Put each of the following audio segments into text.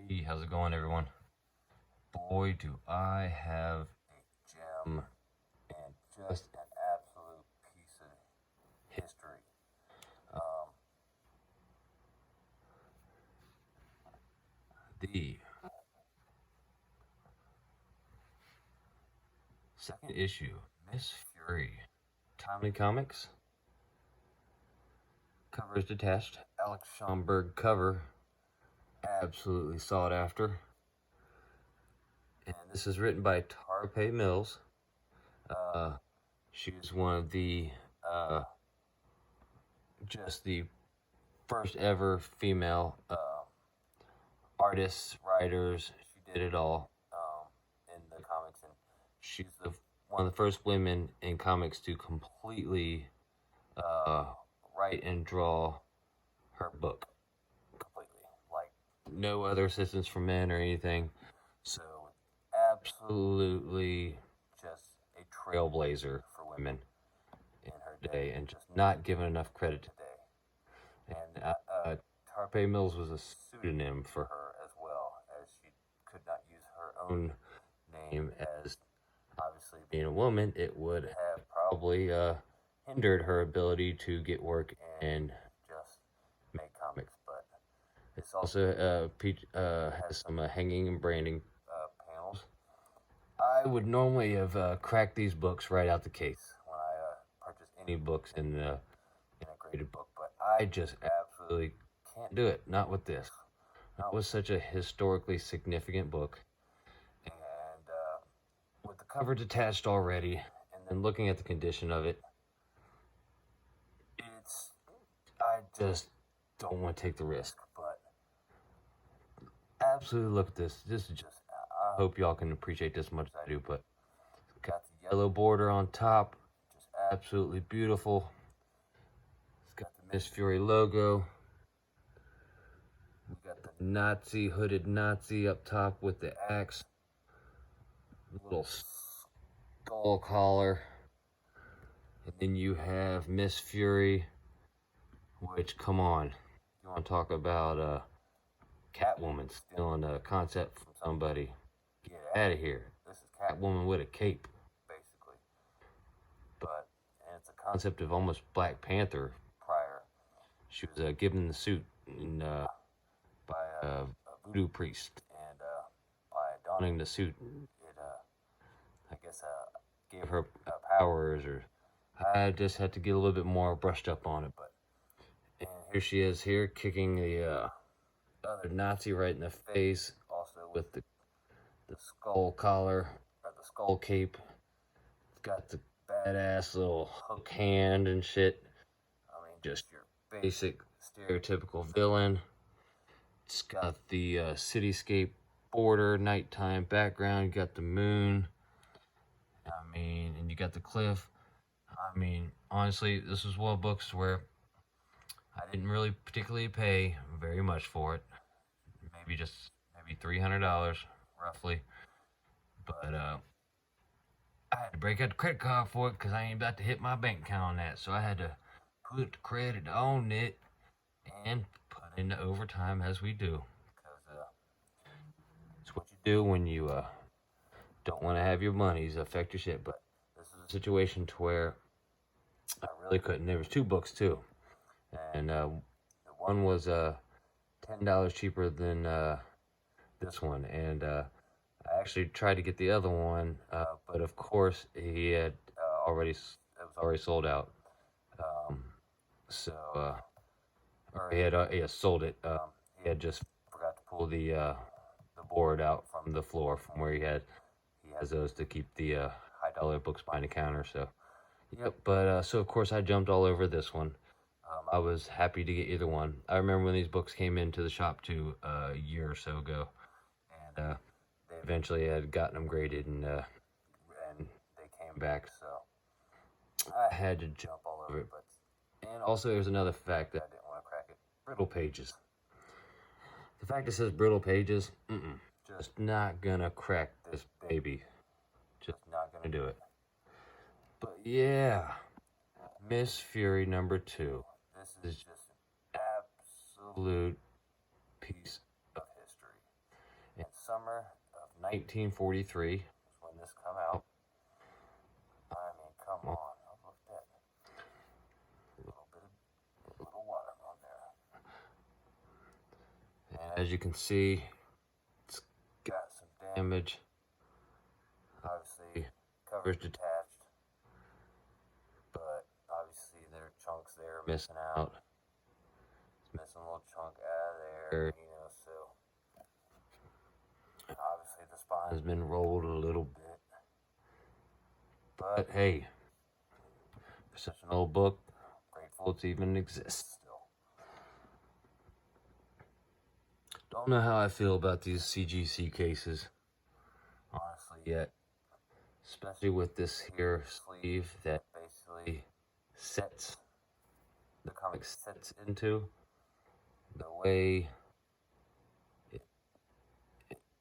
Hey, how's it going, everyone? Boy, do I have a gem and just an absolute piece of history. Um, the second issue, Miss Fury, Timely Comics. Cover is detached. Alex Schomburg cover, absolutely sought after. And this is written by Tarpe Mills. She was one of the just the first ever female artists, writers. She did it all in the comics, and she's one of the first women in comics to completely uh, write and draw her book completely. Like no other assistance from men or anything. So absolutely just a trailblazer for women in her day, and just not given enough credit today. And Tarpe Mills was a pseudonym for her as well, as she could not use her own name, as obviously being a woman, it would have probably hindered her ability to get work and just make comics. But it's also has some hanging and branding panels. I would normally have cracked these books right out the case when I purchase any books in a graded book, but I just absolutely can't do it. Not with this. Not with such a historically significant book. And with the cover detached already, and then looking at the condition of it, I just don't want to take the risk. But absolutely look at this. This is just, I hope y'all can appreciate this as much as I do, but it's got the yellow border on top, just absolutely beautiful. It's got the Miss Fury logo. We got the Nazi, hooded Nazi up top with the axe. Little skull collar. And then you have Miss Fury, which, come on. You want to talk about Catwoman stealing a concept from somebody? Get out of here. This is Catwoman with a cape, basically. But, and it's a concept of almost Black Panther prior. She was given the suit by a voodoo priest, and by donning the suit, it I guess gave her powers, or I just had to get a little bit more brushed up on it. But and here she is here kicking the other Nazi right in the face, also with the skull collar or the skull cape. It's got the badass little hook hand and shit. I mean, just your basic stereotypical villain. It's got the cityscape border, nighttime background. You got the moon. I mean, and you got the cliff. I mean, honestly, this was one of the books where I didn't really particularly pay very much for it. Maybe $300 roughly. But I had to break out the credit card for it because I ain't about to hit my bank account on that. So I had to put the credit on it and put into overtime as we do. Because it's what you do when you don't want to have your monies affect your shit. But this is a situation to where I really couldn't. There was two books too, and the one was $10 cheaper than this one, and I actually tried to get the other one, but of course he had it was already sold out. So or he had sold it. He had just forgot to pull the board out from the floor from where he has those to keep the high dollar books behind the counter. So yep. But so of course I jumped all over this one. I was happy to get either one. I remember when these books came into the shop too a year or so ago, and they eventually had gotten them graded, and they came back. So I had to jump all over it. But and also there's another fact that I didn't want to crack it: brittle pages. The fact it says brittle pages, just not gonna crack this baby. Just not gonna do it. But yeah, Miss Fury #2. This is just an absolute piece of history. summer of 1943 is when this come out. I mean, come on. Oh, look at that. A little water on there. And as you can see, it's got some damage. Obviously, cover's detached. But obviously, there are chunks there missing out. It's missing a little chunk out of there, you know, so obviously the spine has been rolled a little bit. But hey, for such an old book, grateful it even exists still. Don't know how I feel about these CGC cases, honestly, yet. Especially with this here sleeve that basically sets, the comic sets into, the way it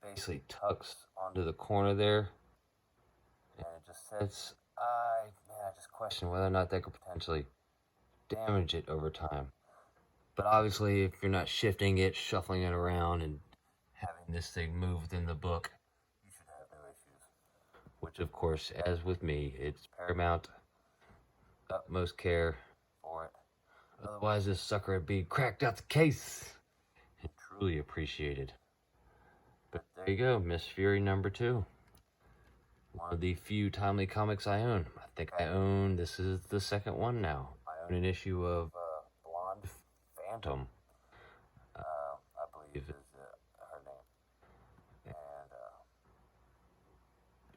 basically tucks onto the corner there, and it just sets. I just question whether or not that could potentially damage it over time. But obviously, if you're not shifting it, shuffling it around, and having this thing move within the book, you should have no issues. Which, of course, as with me, it's paramount, utmost care for it. Otherwise, this sucker would be cracked out the case and truly appreciated. But there you go, Miss Fury #2. One of the few timely comics I own. I think I own, this is the second one now. I own an issue of Blonde Phantom, I believe is her name. And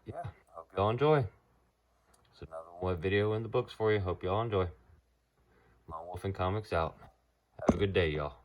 yeah, hope y'all enjoy. It's another one video in the books for you. Hope y'all enjoy. Lone Wolf and Comics out. Have a good day, y'all.